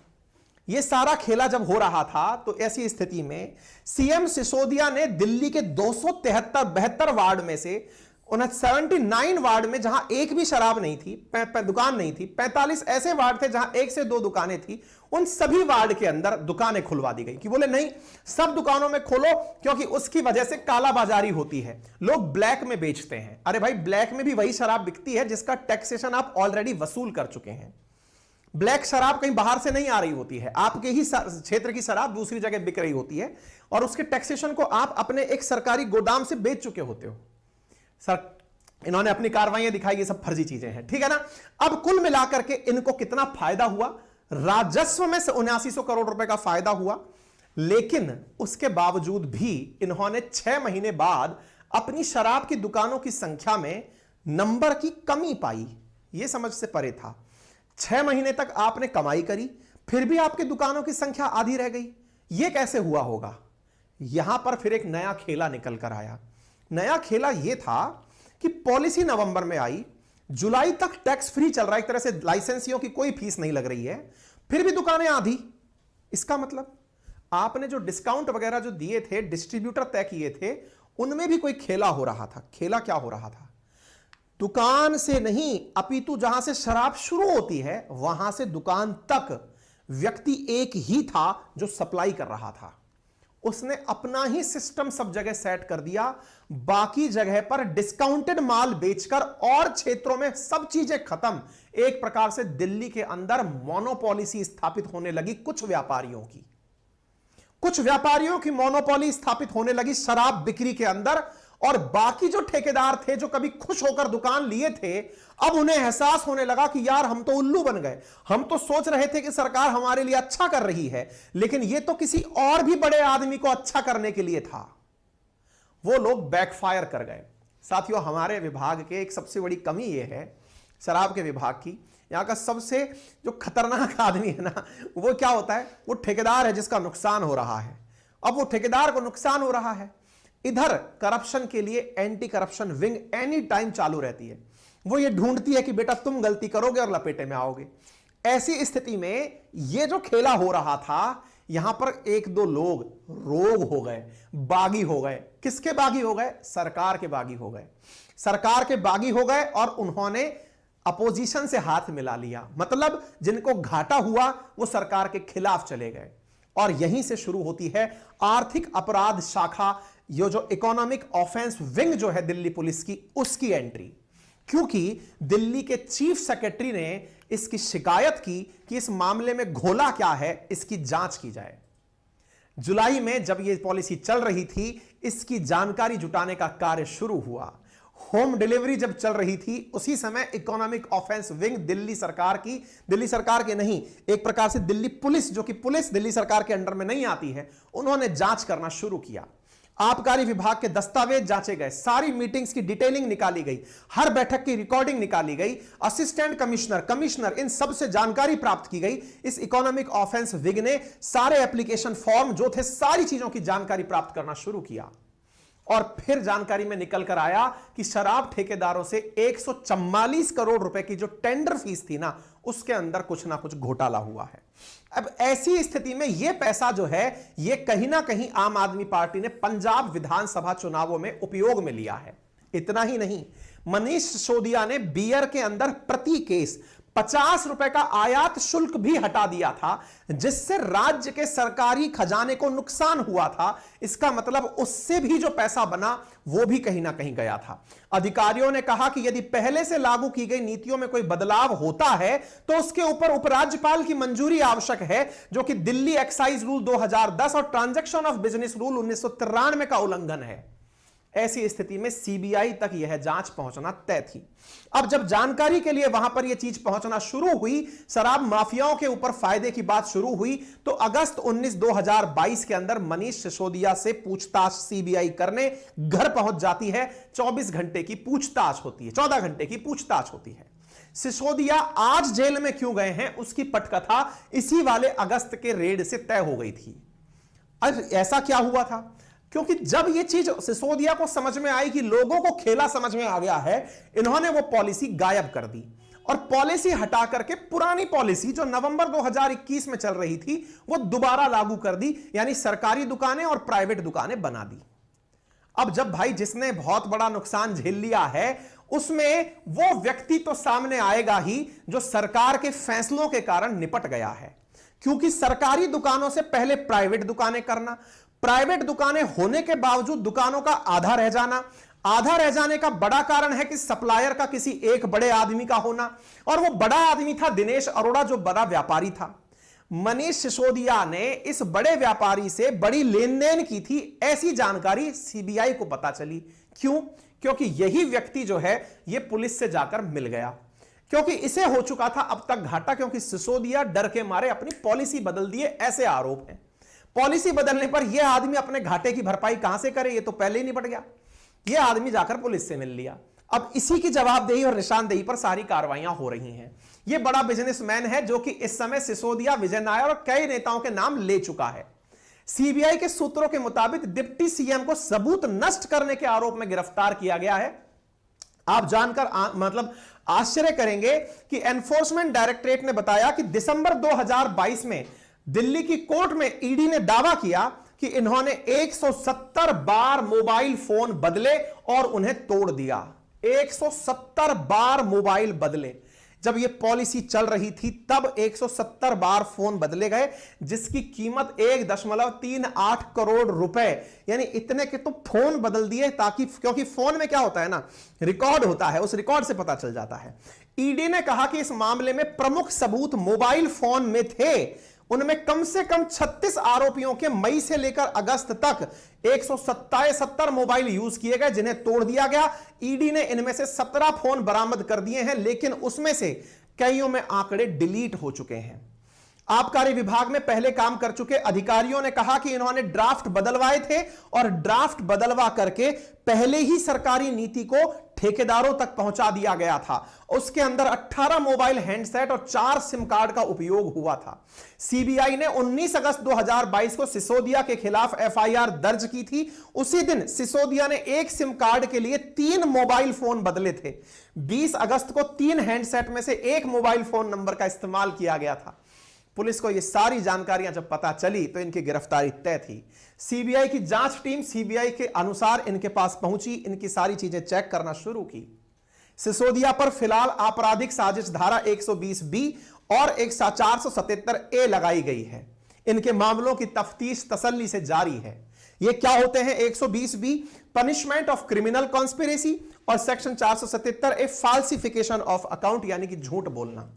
यह सारा खेला जब हो रहा था तो ऐसी स्थिति में सीएम सिसोदिया ने दिल्ली के 273 वार्ड में से 79 वार्ड में जहां एक भी शराब नहीं थी, दुकान नहीं थी, 45 ऐसे वार्ड थे जहां 1 से 2 दुकानें थी, उन सभी वार्ड के अंदर दुकानें खुलवा दी गई कि बोले नहीं, सब दुकानों में खोलो, क्योंकि उसकी वजह से कालाबाजारी होती है, लोग ब्लैक में बेचते हैं। अरे भाई, ब्लैक में भी वही शराब बिकती है जिसका टैक्सेशन आप ऑलरेडी वसूल कर चुके हैं। ब्लैक शराब कहीं बाहर से नहीं आ रही होती है, आपके ही क्षेत्र की शराब दूसरी जगह बिक रही होती है और उसके टैक्सेशन को आप अपने एक सरकारी गोदाम से बेच चुके होते हो। सर, इन्होंने अपनी कार्रवाइयां दिखाई, ये सब फर्जी चीजें हैं, ठीक है ना। अब कुल मिलाकर के इनको कितना फायदा हुआ? राजस्व में से 7900 करोड़ रुपए का फायदा हुआ। लेकिन उसके बावजूद भी इन्होंने 6 महीने बाद अपनी शराब की दुकानों की संख्या में नंबर की कमी पाई। यह समझ से परे था। 6 महीने तक आपने कमाई करी, फिर भी आपकी दुकानों की संख्या आधी रह गई। यह कैसे हुआ होगा? यहां पर फिर एक नया खेला निकल कर आया। नया खेला यह था कि पॉलिसी नवंबर में आई, जुलाई तक टैक्स फ्री चल रहा है, एक तरह से लाइसेंसियों की कोई फीस नहीं लग रही है, फिर भी दुकानें आधी। इसका मतलब आपने जो डिस्काउंट वगैरह जो दिए थे, डिस्ट्रीब्यूटर तय किए थे, उनमें भी कोई खेला हो रहा था। खेला क्या हो रहा था? दुकान से नहीं, अपितु जहां से शराब शुरू होती है वहां से दुकान तक व्यक्ति एक ही था जो सप्लाई कर रहा था। उसने अपना ही सिस्टम सब जगह सेट कर दिया, बाकी जगह पर डिस्काउंटेड माल बेचकर और क्षेत्रों में सब चीजें खत्म। एक प्रकार से दिल्ली के अंदर मोनोपॉली स्थापित होने लगी कुछ व्यापारियों की मोनोपॉली स्थापित होने लगी शराब बिक्री के अंदर। और बाकी जो ठेकेदार थे, जो कभी खुश होकर दुकान लिए थे, अब उन्हें एहसास होने लगा कि यार हम तो उल्लू बन गए। हम तो सोच रहे थे कि सरकार हमारे लिए अच्छा कर रही है, लेकिन यह तो किसी और भी बड़े आदमी को अच्छा करने के लिए था। वो लोग बैकफायर कर गए। साथियों, हमारे विभाग के एक सबसे बड़ी कमी यह है, शराब के विभाग की, यहां का सबसे जो खतरनाक आदमी है ना, वो क्या होता है? वो ठेकेदार है जिसका नुकसान हो रहा है। अब वो ठेकेदार को नुकसान हो रहा है, इधर करप्शन के लिए anti corruption wing any time चालू रहती है। वो ये ढूंढती है कि बेटा तुम गलती करोगे और लपेटे में आओगे। ऐसी स्थिति में ये जो खेला हो रहा था, यहां पर एक दो लोग रोग हो गए, बागी हो गए। किसके बागी हो गए? सरकार के बागी हो गए। सरकार के बागी हो गए और उन्होंने अपोजिशन से हाथ मिला लिया। मतलब जिनको घाटा हुआ वो सरकार के खिलाफ चले गए। और यहीं से शुरू होती है आर्थिक अपराध शाखा, ये जो इकोनॉमिक ऑफेंस विंग जो है दिल्ली पुलिस की, उसकी एंट्री। क्योंकि दिल्ली के चीफ सेक्रेटरी ने इसकी शिकायत की कि इस मामले में घोला क्या है, इसकी जांच की जाए। जुलाई में जब यह पॉलिसी चल रही थी, इसकी जानकारी जुटाने का कार्य शुरू हुआ। होम डिलीवरी जब चल रही थी, उसी समय इकोनॉमिक ऑफेंस विंग दिल्ली सरकार के नहीं, एक प्रकार से दिल्ली पुलिस, जो कि पुलिस दिल्ली सरकार के अंडर में नहीं आती है, उन्होंने जांच करना शुरू किया। आबकारी विभाग के दस्तावेज जांचे गए, सारी मीटिंग्स की डिटेलिंग निकाली गई, हर बैठक की रिकॉर्डिंग निकाली गई, असिस्टेंट कमिश्नर, इन सब से जानकारी प्राप्त की गई। इस इकोनॉमिक ऑफेंस विंग ने सारे एप्लीकेशन फॉर्म जो थे, सारी चीजों की जानकारी प्राप्त करना शुरू किया। और फिर जानकारी में निकल कर आया कि शराब ठेकेदारों से 144 करोड़ रुपए की जो टेंडर फीस थी ना, उसके अंदर कुछ ना कुछ घोटाला हुआ है। अब ऐसी स्थिति में यह पैसा जो है, यह कहीं ना कहीं आम आदमी पार्टी ने पंजाब विधानसभा चुनावों में उपयोग में लिया है। इतना ही नहीं, मनीष सिसोदिया ने बियर के अंदर प्रति केस 50 रुपए का आयात शुल्क भी हटा दिया था, जिससे राज्य के सरकारी खजाने को नुकसान हुआ था। इसका मतलब उससे भी जो पैसा बना वो भी कहीं ना कहीं गया था। अधिकारियों ने कहा कि यदि पहले से लागू की गई नीतियों में कोई बदलाव होता है तो उसके ऊपर उपराज्यपाल की मंजूरी आवश्यक है, जो कि दिल्ली एक्साइज रूल 2010 और ट्रांजैक्शन ऑफ बिजनेस रूल 1993 का उल्लंघन है। ऐसी स्थिति में सीबीआई तक यह जांच पहुंचना तय थी। अब जब जानकारी के लिए वहां पर यह चीज पहुंचना शुरू हुई, शराब माफियाओं के ऊपर फायदे की बात शुरू हुई, तो अगस्त 19 2022 के अंदर मनीष सिसोदिया से पूछताछ सीबीआई करने घर पहुंच जाती है। 24 घंटे की पूछताछ होती है, 14 घंटे की पूछताछ होती है। सिसोदिया आज जेल में क्यों गए हैं, उसकी पटकथा इसी वाले अगस्त के रेड से तय हो गई थी। अब ऐसा क्या हुआ था? क्योंकि जब यह चीज सिसोदिया को समझ में आई कि लोगों को खेला समझ में आ गया है, इन्होंने वो पॉलिसी गायब कर दी और पॉलिसी हटा करके पुरानी पॉलिसी जो नवंबर 2021 में चल रही थी, वो दोबारा लागू कर दी। यानी सरकारी दुकानें और प्राइवेट दुकानें बना दी। अब जब भाई जिसने बहुत बड़ा नुकसान झेल लिया है, उसमें वो व्यक्ति तो सामने आएगा ही जो सरकार के फैसलों के कारण निपट गया है। क्योंकि सरकारी दुकानों से पहले प्राइवेट दुकानें करना, प्राइवेट दुकानें होने के बावजूद दुकानों का आधा रह जाना, आधा रह जाने का बड़ा कारण है कि सप्लायर का किसी एक बड़े आदमी का होना, और वो बड़ा आदमी था दिनेश अरोड़ा, जो बड़ा व्यापारी था। मनीष सिसोदिया ने इस बड़े व्यापारी से बड़ी लेन देन की थी, ऐसी जानकारी सीबीआई को पता चली। क्यों? क्योंकि यही व्यक्ति जो है ये पुलिस से जाकर मिल गया, क्योंकि इसे हो चुका था अब तक घाटा, क्योंकि सिसोदिया डर के मारे अपनी पॉलिसी बदल दिए, ऐसे आरोप हैं। पॉलिसी बदलने पर यह आदमी अपने घाटे की भरपाई कहां से करे, ये तो पहले ही निपट गया। यह आदमी जाकर पुलिस से मिल लिया। अब इसी की जवाबदेही और निशानदेही पर सारी कार्रवाइयां हो रही हैं। यह बड़ा बिजनेसमैन है जो कि इस समय सिसोदिया, विजय नायर और कई नेताओं के नाम ले चुका है। सीबीआई के सूत्रों के मुताबिक डिप्टी सीएम को सबूत नष्ट करने के आरोप में गिरफ्तार किया गया है। आप जानकर मतलब आश्चर्य करेंगे कि एनफोर्समेंट डायरेक्टरेट ने बताया कि दिसंबर 2022 में दिल्ली की कोर्ट में ईडी ने दावा किया कि इन्होंने 170 बार मोबाइल फोन बदले और उन्हें तोड़ दिया। 170 बार मोबाइल बदले। जब यह पॉलिसी चल रही थी तब 170 बार फोन बदले गए, जिसकी कीमत 1.38 करोड़ रुपए, यानी इतने के तो फोन बदल दिए, ताकि, क्योंकि फोन में क्या होता है ना, रिकॉर्ड होता है, उस रिकॉर्ड से पता चल जाता है। ईडी ने कहा कि इस मामले में प्रमुख सबूत मोबाइल फोन में थे। उनमें कम से कम 36 आरोपियों के मई से लेकर अगस्त तक 177 मोबाइल यूज किए गए, जिन्हें तोड़ दिया गया। ईडी ने इनमें से 17 फोन बरामद कर दिए हैं, लेकिन उसमें से कईयों में आंकड़े डिलीट हो चुके हैं। आबकारी विभाग में पहले काम कर चुके अधिकारियों ने कहा कि इन्होंने ड्राफ्ट बदलवाए थे और ड्राफ्ट बदलवा करके पहले ही सरकारी नीति को ठेकेदारों तक पहुंचा दिया गया था। उसके अंदर 18 मोबाइल हैंडसेट और 4 सिम कार्ड का उपयोग हुआ था। सीबीआई ने 19 अगस्त 2022 को सिसोदिया के खिलाफ एफआईआर दर्ज की थी। उसी दिन सिसोदिया ने एक सिम कार्ड के लिए 3 मोबाइल फोन बदले थे। 20 अगस्त को 3 हैंडसेट में से एक मोबाइल फोन नंबर का इस्तेमाल किया गया था। पुलिस को यह सारी जानकारियां जब पता चली तो इनकी गिरफ्तारी तय थी। सीबीआई की जांच टीम सीबीआई के अनुसार इनके पास पहुंची, इनकी सारी चीजें चेक करना शुरू की। सिसोदिया पर फिलहाल आपराधिक साजिश धारा 120B और 477A लगाई गई है। इनके मामलों की तफ्तीश तसल्ली से जारी है। ये क्या होते हैं? 120B punishment of criminal conspiracy और section 477A falsification of account, यानी कि झूठ बोलना।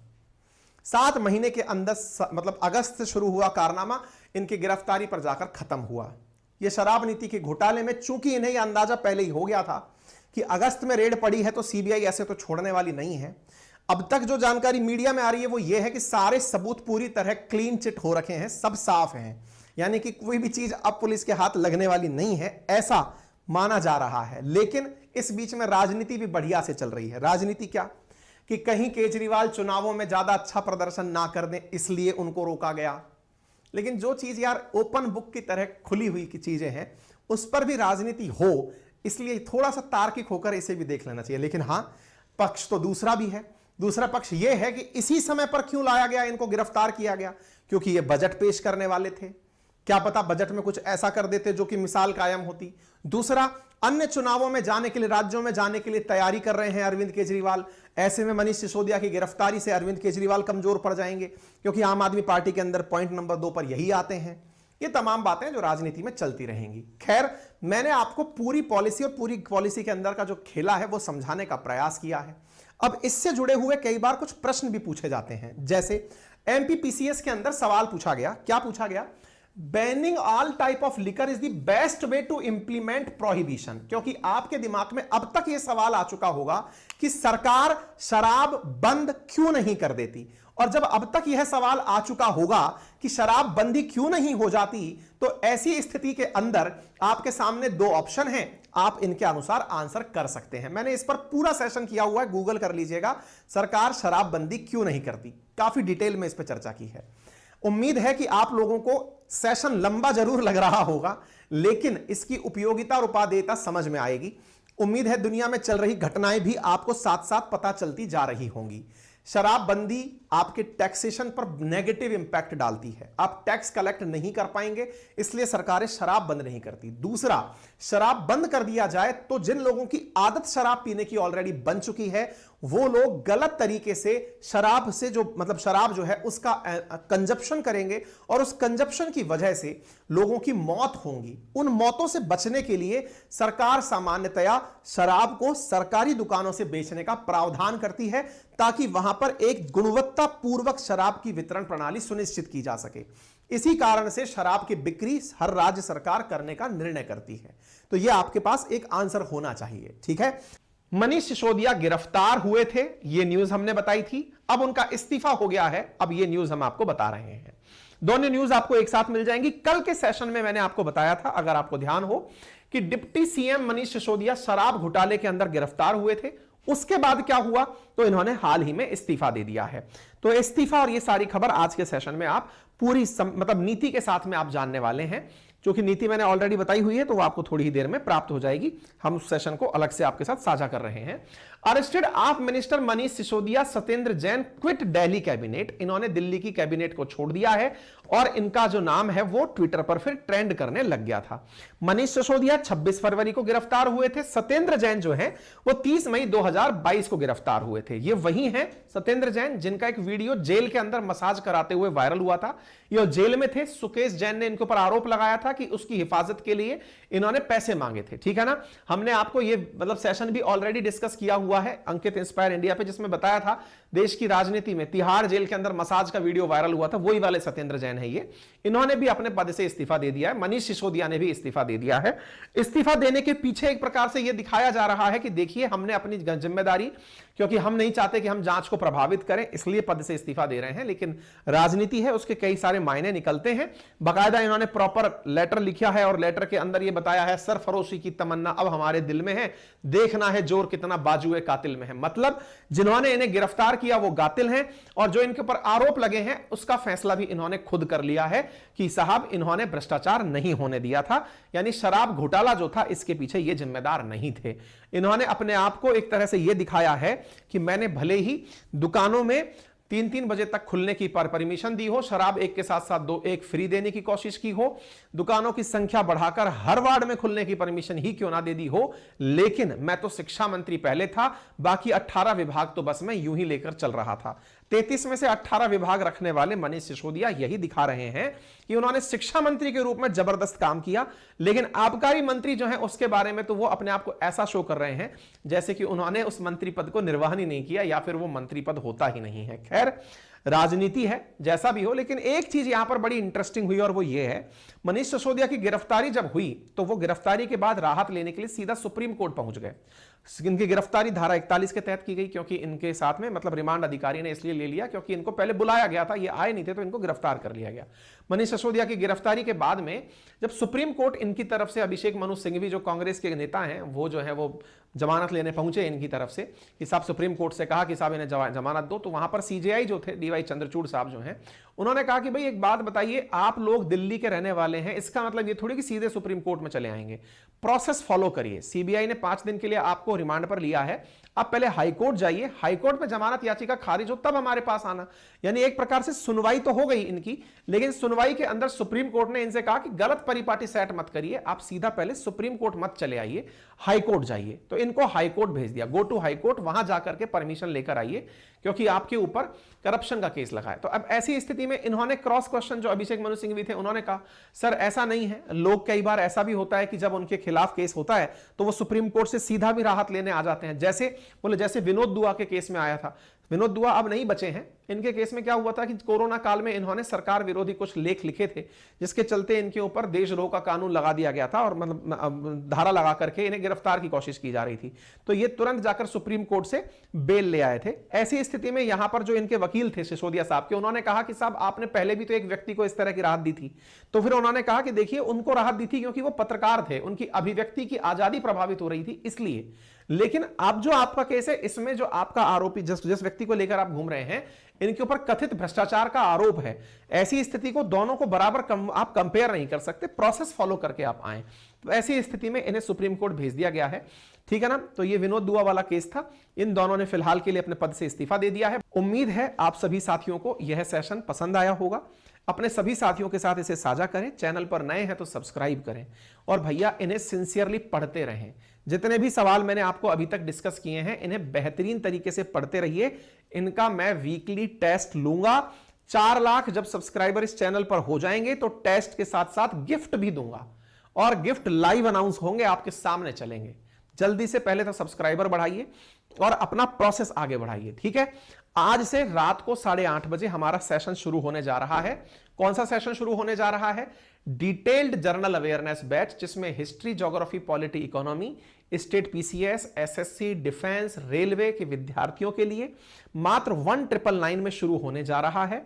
7 महीने के अंदर मतलब अगस्त से शुरू हुआ कारनामा इनकी गिरफ्तारी पर जाकर खत्म हुआ। यह शराब नीति के घोटाले में चूंकि इन्हें यह अंदाजा पहले ही हो गया था कि अगस्त में रेड पड़ी है तो सीबीआई ऐसे तो छोड़ने वाली नहीं है। अब तक जो जानकारी मीडिया में आ रही है वो ये है कि सारे सबूत पूरी तरह क्लीन चिट हो रखे हैं, सब साफ हैं, यानी कि कोई भी चीज अब पुलिस के हाथ लगने वाली नहीं है, ऐसा माना जा रहा है। लेकिन इस बीच में राजनीति भी बढ़िया से चल रही है। राजनीति क्या कि कहीं केजरीवाल चुनावों में ज्यादा अच्छा प्रदर्शन ना कर दें, इसलिए उनको रोका गया। लेकिन जो चीज यार ओपन बुक की तरह खुली हुई की चीजें हैं उस पर भी राजनीति हो, इसलिए थोड़ा सा तार्किक होकर इसे भी देख लेना चाहिए। लेकिन हां, पक्ष तो दूसरा भी है। दूसरा पक्ष यह है कि इसी समय पर क्यों लाया गया, इनको गिरफ्तार किया गया? क्योंकि ये बजट पेश करने वाले थे। क्या पता बजट में कुछ ऐसा कर देते जो कि मिसाल कायम होती। दूसरा, अन्य चुनावों में जाने के लिए, राज्यों में जाने के लिए तैयारी कर रहे हैं अरविंद केजरीवाल। ऐसे में मनीष सिसोदिया की गिरफ्तारी से अरविंद केजरीवाल कमजोर पड़ जाएंगे, क्योंकि आम आदमी पार्टी के अंदर पॉइंट नंबर 2 पर यही आते हैं। ये तमाम बातें जो राजनीति में चलती रहेंगी। खैर, मैंने आपको पूरी पॉलिसी और पूरी पॉलिसी के अंदर का जो खेला है वो समझाने का प्रयास किया है। अब इससे जुड़े हुए कई बार कुछ प्रश्न भी पूछे जाते हैं। जैसे एमपीपीसीएस के अंदर सवाल पूछा गया, क्या पूछा गया? Banning all type of liquor is the best way to implement prohibition. क्योंकि आपके दिमाग में अब तक यह सवाल आ चुका होगा कि सरकार शराब बंद क्यों नहीं कर देती, और जब अब तक यह सवाल आ चुका होगा कि शराब बंदी क्यों नहीं हो जाती, तो ऐसी स्थिति के अंदर आपके सामने 2 ऑप्शन हैं, आप इनके अनुसार आंसर कर सकते हैं। मैंने इस पर पूरा सेशन किया हुआ है, गूगल कर लीजिएगा, सरकार शराब बंदी क्यों नहीं करती, काफी डिटेल में इस पर चर्चा की है। उम्मीद है कि आप लोगों को सेशन लंबा जरूर लग रहा होगा, लेकिन इसकी उपयोगिता और उपादेयता समझ में आएगी। उम्मीद है दुनिया में चल रही घटनाएं भी आपको साथ साथ पता चलती जा रही होंगी। शराबबंदी आपके टैक्सेशन पर नेगेटिव इंपैक्ट डालती है, आप टैक्स कलेक्ट नहीं कर पाएंगे, इसलिए सरकारें शराब बंद नहीं करती। दूसरा, शराब बंद कर दिया जाए तो जिन लोगों की आदत शराब पीने की ऑलरेडी बन चुकी है, वो लोग गलत तरीके से शराब से जो मतलब शराब जो है उसका कंजप्शन करेंगे, और उस कंजप्शन की वजह से लोगों की मौत होंगी। उन मौतों से बचने के लिए सरकार सामान्यतया शराब को सरकारी दुकानों से बेचने का प्रावधान करती है, ताकि वहां पर एक गुणवत्ता पूर्वक शराब की वितरण प्रणाली सुनिश्चित की जा सके। इसी कारण से शराब की बिक्री हर राज्य सरकार करने का निर्णय करती है। तो यह आपके पास एक आंसर होना चाहिए, ठीक है। मनीष सिसोदिया गिरफ्तार हुए थे, यह न्यूज हमने बताई थी। अब उनका इस्तीफा हो गया है, अब यह न्यूज हम आपको बता रहे हैं। दोनों न्यूज आपको एक साथ मिल जाएंगी। कल के सेशन में मैंने आपको बताया था, अगर आपको ध्यान हो, कि डिप्टी सीएम मनीष सिसोदिया शराब घोटाले के अंदर गिरफ्तार हुए थे। उसके बाद क्या हुआ, तो इन्होंने हाल ही में इस्तीफा दे दिया है। तो इस्तीफा और ये सारी खबर आज के सेशन में आप पूरी मतलब नीति के साथ में आप जानने वाले हैं। क्योंकि नीति मैंने ऑलरेडी बताई हुई है, तो वो आपको थोड़ी ही देर में प्राप्त हो जाएगी। हम उस सेशन को अलग से आपके साथ साझा कर रहे हैं। Arrested of minister Manish Sisodia, Satyendra Jain quit Delhi cabinet. इन्होंने दिल्ली की कैबिनेट को छोड़ दिया है और इनका जो नाम है वो ट्विटर पर फिर ट्रेंड करने लग गया था। मनीष सिसोदिया 26 फरवरी को गिरफ्तार हुए थे। सत्येंद्र जैन जो है वो 30 मई 2022 को गिरफ्तार हुए थे। ये वही हैं सत्येंद्र जैन जिनका एक वीडियो जेल के अंदर मसाज कराते हुए वायरल हुआ था। ये जेल में थे। सुकेश जैन ने इनके ऊपर आरोप लगाया था कि उसकी हिफाजत के लिए इन्होंने पैसे मांगे थे, ठीक है ना। हमने आपको ये मतलब सेशन भी ऑलरेडी डिस्कस किया हुआ है अंकित इंस्पायर इंडिया पे, जिसमें बताया था देश की राजनीति में तिहाड़ जेल के अंदर मसाज का वीडियो वायरल हुआ था, वही वाले सत्येंद्र जैन है ये। इन्होंने भी अपने पद से इस्तीफा दे दिया है। मनीष सिसोदिया ने भी इस्तीफा दे दिया है। इस्तीफा देने के पीछे एक प्रकार से यह दिखाया जा रहा है कि देखिए हमने अपनी जिम्मेदारी, क्योंकि हम नहीं चाहते कि हम जांच को प्रभावित करें, इसलिए पद से इस्तीफा दे रहे हैं। लेकिन राजनीति है, उसके कई सारे मायने निकलते हैं। बाकायदा इन्होंने प्रॉपर लेटर लिखा है और लेटर के अंदर यह बताया है, सरफरोशी की तमन्ना अब हमारे दिल में है, देखना है जोर कितना बाजुए कातिल में है। मतलब जिन्होंने इन्हें गिरफ्तार किया वो कातिल हैं, और जो इनके ऊपर आरोप लगे हैं उसका फैसला भी इन्होंने खुद कर लिया है कि साहब इन्होंने भ्रष्टाचार नहीं होने दिया था, यानी शराब घोटाला जो था इसके पीछे ये जिम्मेदार नहीं थे। इन्होंने अपने आप को एक तरह से यह दिखाया है कि मैंने भले ही दुकानों में 3-3 बजे तक खुलने की परमिशन दी हो, शराब एक के साथ साथ 2 एक फ्री देने की कोशिश की हो, दुकानों की संख्या बढ़ाकर हर वार्ड में खुलने की परमिशन ही क्यों ना दे दी हो, लेकिन मैं तो शिक्षा मंत्री पहले था, बाकी 18 विभाग तो बस मैं यूं ही लेकर चल रहा था। 33 में से 18 विभाग रखने वाले मनीष सिसोदिया यही दिखा रहे हैं कि उन्होंने शिक्षा मंत्री के रूप में जबरदस्त काम किया, लेकिन आबकारी मंत्री जो है उसके बारे में तो वो अपने आप को ऐसा शो कर रहे हैं जैसे कि उन्होंने उस मंत्री पद को निर्वहन ही नहीं किया, या फिर वो मंत्री पद होता ही नहीं है। खैर, राजनीति है, जैसा भी हो। लेकिन एक चीज यहां पर बड़ी इंटरेस्टिंग हुई और वो ये है, मनीष सिसोदिया की गिरफ्तारी जब हुई तो वो गिरफ्तारी के बाद राहत लेने के लिए सीधा सुप्रीम कोर्ट पहुंच गए। इनकी गिरफ्तारी धारा 41 के तहत की गई, क्योंकि इनके साथ में मतलब रिमांड अधिकारी ने इसलिए ले लिया क्योंकि इनको पहले बुलाया गया था, ये आए नहीं थे तो इनको गिरफ्तार कर लिया गया। मनीष सिसोदिया की गिरफ्तारी के बाद में जब सुप्रीम कोर्ट इनकी तरफ से, अभिषेक मनु सिंघवी जो कांग्रेस के नेता हैं वो जो है वो जमानत लेने पहुंचे इनकी तरफ से कि साहब सुप्रीम कोर्ट से कहा कि साहब इन्हें जमानत दो, तो वहां पर सीजेआई जो थे डीवाई चंद्रचूड़ साहब जो हैं उन्होंने कहा कि भाई एक बात बताइए, आप लोग दिल्ली के रहने वाले हैं, इसका मतलब ये थोड़ी कि सीधे सुप्रीम कोर्ट में चले आएंगे, प्रोसेस फॉलो करिए। सीबीआई ने 5 दिन के लिए आपको रिमांड पर लिया है, आप पहले हाईकोर्ट जाइए, हाईकोर्ट में जमानत याचिका खारिज हो तब हमारे पास आना। यानी एक प्रकार से सुनवाई तो हो गई इनकी, लेकिन सुनवाई के अंदर सुप्रीम कोर्ट ने इनसे कहा कि गलत परिपाटी सेट मत करिए, आप सीधा पहले सुप्रीम कोर्ट मत चले आइए, हाईकोर्ट जाइए। तो इनको हाईकोर्ट भेज दिया, गो टू हाईकोर्ट, वहां जाकर के परमिशन लेकर आइए क्योंकि आपके ऊपर करप्शन का केस लगा है। तो अब ऐसी स्थिति में इन्होंने क्रॉस क्वेश्चन, जो अभिषेक मनु सिंघवी थे उन्होंने कहा सर ऐसा नहीं है, लोग कई बार ऐसा भी होता है कि जब उनके खिलाफ केस होता है तो वो सुप्रीम कोर्ट से सीधा भी राहत लेने आ जाते हैं। जैसे बोले जैसे विनोद दुआ के केस में आया था, विनोद दुआ अब नहीं बचे हैं। इनके केस में क्या हुआ था कि कोरोना काल में इन्होंने सरकार विरोधी कुछ लेख लिखे थे जिसके चलते इनके ऊपर देशद्रोह का कानून लगा दिया गया था और मतलब धारा लगा करके इन्हें गिरफ्तार की कोशिश की जा रही थी। तो ये तुरंत जाकर सुप्रीम कोर्ट से बेल ले आए थे। ऐसी स्थिति में यहां पर जो इनके वकील थे सिसोदिया साहब के, उन्होंने कहा कि साहब आपने पहले भी तो एक व्यक्ति को इस तरह की राहत दी थी। तो फिर उन्होंने कहा कि देखिए उनको राहत दी थी क्योंकि वो पत्रकार थे, उनकी अभिव्यक्ति की आजादी प्रभावित हो रही थी इसलिए। लेकिन अब जो आपका केस है इसमें जो आपका आरोपी जिस व्यक्ति को लेकर आप घूम रहे हैं, इनके ऊपर कथित भ्रष्टाचार का आरोप है। ऐसी स्थिति को दोनों को बराबर आप कंपेयर नहीं कर सकते, प्रोसेस फॉलो करके आप आए। तो ऐसी स्थिति में इन्हें सुप्रीम कोर्ट भेज दिया गया है, ठीक है ना। तो ये विनोद दुआ वाला केस था। इन दोनों ने फिलहाल के लिए अपने पद से इस्तीफा दे दिया है। उम्मीद है आप सभी साथियों को यह सेशन पसंद आया होगा। अपने सभी साथियों के साथ इसे साझा करें, चैनल पर नए हैं तो सब्सक्राइब करें और भैया इन्हें सिंसियरली पढ़ते रहें। जितने भी सवाल मैंने आपको अभी तक डिस्कस किए हैं इन्हें बेहतरीन तरीके से पढ़ते रहिए। इनका मैं वीकली टेस्ट लूंगा। 4 लाख जब सब्सक्राइबर इस चैनल पर हो जाएंगे तो टेस्ट के साथ साथ गिफ्ट भी दूंगा और गिफ्ट लाइव अनाउंस होंगे, आपके सामने चलेंगे। जल्दी से पहले तो सब्सक्राइबर बढ़ाइए और अपना प्रोसेस आगे बढ़ाइए, ठीक है। आज से रात को 8:30 बजे हमारा सेशन शुरू होने जा रहा है। कौन सा सेशन शुरू होने जा रहा है? डिटेल्ड जर्नल अवेयरनेस बैच, जिसमें history, geography, polity, economy, state PCS, SSC, defence, railway के विद्यार्थियों के लिए मात्र 1999 में शुरू होने जा रहा है।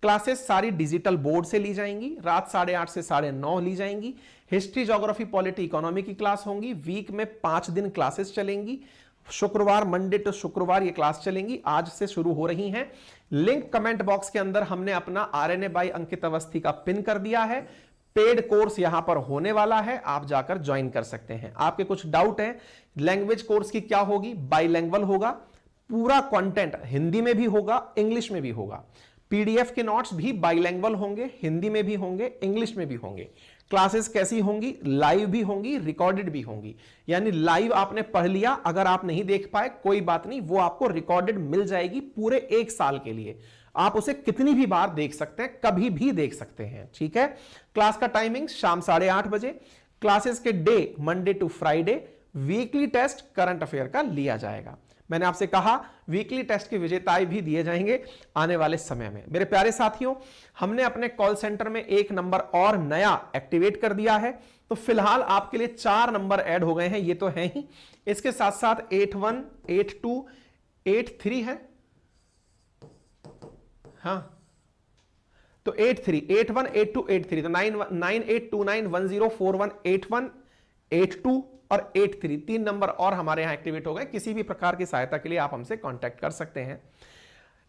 क्लासेस सारी डिजिटल बोर्ड से ली जाएंगी, रात 8:30 से 9:30 ली जाएंगी। हिस्ट्री, ज्योग्राफी, पॉलिटी, इकोनॉमी की क्लास होंगी। वीक में 5 दिन क्लासेस चलेंगी। शुक्रवार, मंडे टू शुक्रवार ये क्लास चलेंगी, आज से शुरू हो रही हैं। लिंक कमेंट बॉक्स के अंदर हमने अपना आरएनए बाय अंकित अवस्थी का पिन कर दिया है। पेड कोर्स यहां पर होने वाला है, आप जाकर ज्वाइन कर सकते हैं। आपके कुछ डाउट है, लैंग्वेज कोर्स की क्या होगी? बाइलैंग्वेज होगा, पूरा कंटेंट हिंदी में भी होगा, इंग्लिश में भी होगा। पीडीएफ के नोट्स भी बाइलैंग्वेज होंगे, हिंदी में भी होंगे, इंग्लिश में भी होंगे। क्लासेस कैसी होंगी? लाइव भी होंगी, रिकॉर्डेड भी होंगी। यानी लाइव आपने पढ़ लिया, अगर आप नहीं देख पाए कोई बात नहीं, वो आपको रिकॉर्डेड मिल जाएगी पूरे 1 साल के लिए। आप उसे कितनी भी बार देख सकते हैं, कभी भी देख सकते हैं, ठीक है। क्लास का टाइमिंग शाम 8:30 बजे। क्लासेस के day Monday to Friday. Weekly test current affair का लिया जाएगा। मैंने आपसे कहा वीकली टेस्ट के विजेताएं भी दिए जाएंगे आने वाले समय में। मेरे प्यारे साथियों, हमने अपने कॉल सेंटर में एक नंबर और नया एक्टिवेट कर दिया है, तो फिलहाल आपके लिए 4 नंबर ऐड हो गए हैं, ये तो है ही। इसके साथ साथ 81, 82, 83 है, हाँ तो 83, 81, 82, 83, तो 9829104181, 82 और 83 3 नंबर और हमारे यहां एक्टिवेट हो गए। किसी भी प्रकार की सहायता के लिए आप हमसे कांटेक्ट कर सकते हैं।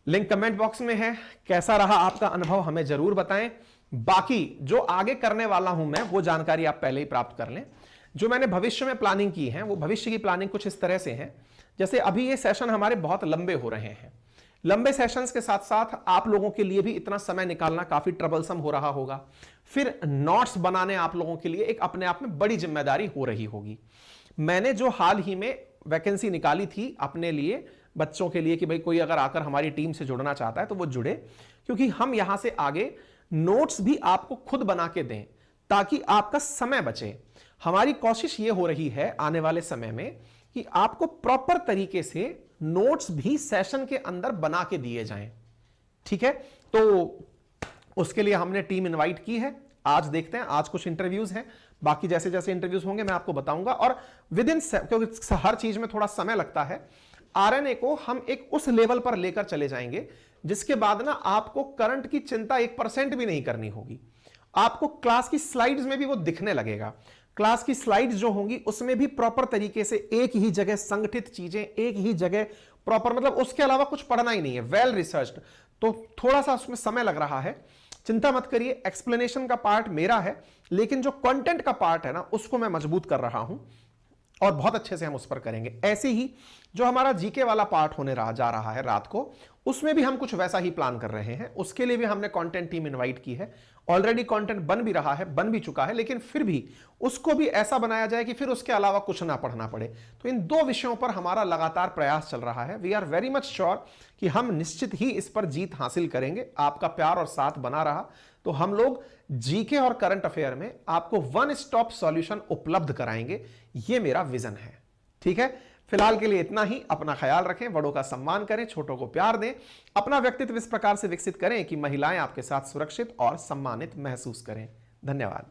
लिंक कमेंट बॉक्स में है। कैसा रहा आपका अनुभव हमें जरूर बताएं। बाकी जो आगे करने वाला हूं मैं, वो जानकारी आप पहले ही प्राप्त कर लें। जो मैंने भविष्य में प्लानिंग की है, वो भविष्य की प्लानिंग कुछ इस तरह से है, जैसे अभी ये सेशन हमारे बहुत लंबे हो रहे हैं। लंबे सेशंस के साथ साथ आप लोगों के लिए भी इतना समय निकालना काफी ट्रबलसम हो रहा होगा। फिर नोट्स बनाने आप लोगों के लिए एक अपने आप में बड़ी जिम्मेदारी हो रही होगी। मैंने जो हाल ही में वैकेंसी निकाली थी अपने लिए, बच्चों के लिए, कि भाई कोई अगर आकर हमारी टीम से जुड़ना चाहता है तो वो जुड़े, क्योंकि हम यहां से आगे नोट्स भी आपको खुद बना के दें ताकि आपका समय बचे। हमारी कोशिश ये हो रही है आने वाले समय में कि आपको प्रॉपर तरीके से नोट्स भी सेशन के अंदर बना के दिए जाएं। ठीक है, तो उसके लिए हमने टीम इनवाइट की है। आज देखते हैं, आज कुछ इंटरव्यूज हैं, बाकी जैसे जैसे इंटरव्यूज होंगे मैं आपको बताऊंगा। और विद इन, क्योंकि हर चीज में थोड़ा समय लगता है, आरएनए को हम एक उस लेवल पर लेकर चले जाएंगे जिसके बाद ना आपको करंट की चिंता 1% भी नहीं करनी होगी। आपको क्लास की स्लाइड्स में भी वो दिखने लगेगा। क्लास की स्लाइड्स जो होंगी उसमें भी प्रॉपर तरीके से एक ही जगह संगठित चीजें, एक ही जगह प्रॉपर, मतलब उसके अलावा कुछ पढ़ना ही नहीं है, वेल रिसर्च्ड। तो थोड़ा सा उसमें समय लग रहा है, चिंता मत करिए। एक्सप्लेनेशन का पार्ट मेरा है, लेकिन जो कंटेंट का पार्ट है ना, उसको मैं मजबूत कर रहा हूं और बहुत अच्छे से हम उस पर करेंगे। ऐसे ही जो हमारा जीके वाला पार्ट होने जा रहा है रात को, उसमें भी हम कुछ वैसा ही प्लान कर रहे हैं। उसके लिए भी हमने कंटेंट टीम इनवाइट की है। ऑलरेडी कंटेंट बन भी रहा है, बन भी चुका है, लेकिन फिर भी उसको भी ऐसा बनाया जाए कि फिर उसके अलावा कुछ ना पढ़ना पड़े। तो इन 2 विषयों पर हमारा लगातार प्रयास चल रहा है। We are very much sure कि हम निश्चित ही इस पर जीत हासिल करेंगे। आपका प्यार और साथ बना रहा तो हम लोग जीके और करंट अफेयर में आपको वन स्टॉप सॉल्यूशन उपलब्ध कराएंगे। ये मेरा विजन है। ठीक है, फिलहाल के लिए इतना ही। अपना ख्याल रखें, बड़ों का सम्मान करें, छोटों को प्यार दें, अपना व्यक्तित्व इस प्रकार से विकसित करें कि महिलाएं आपके साथ सुरक्षित और सम्मानित महसूस करें। धन्यवाद।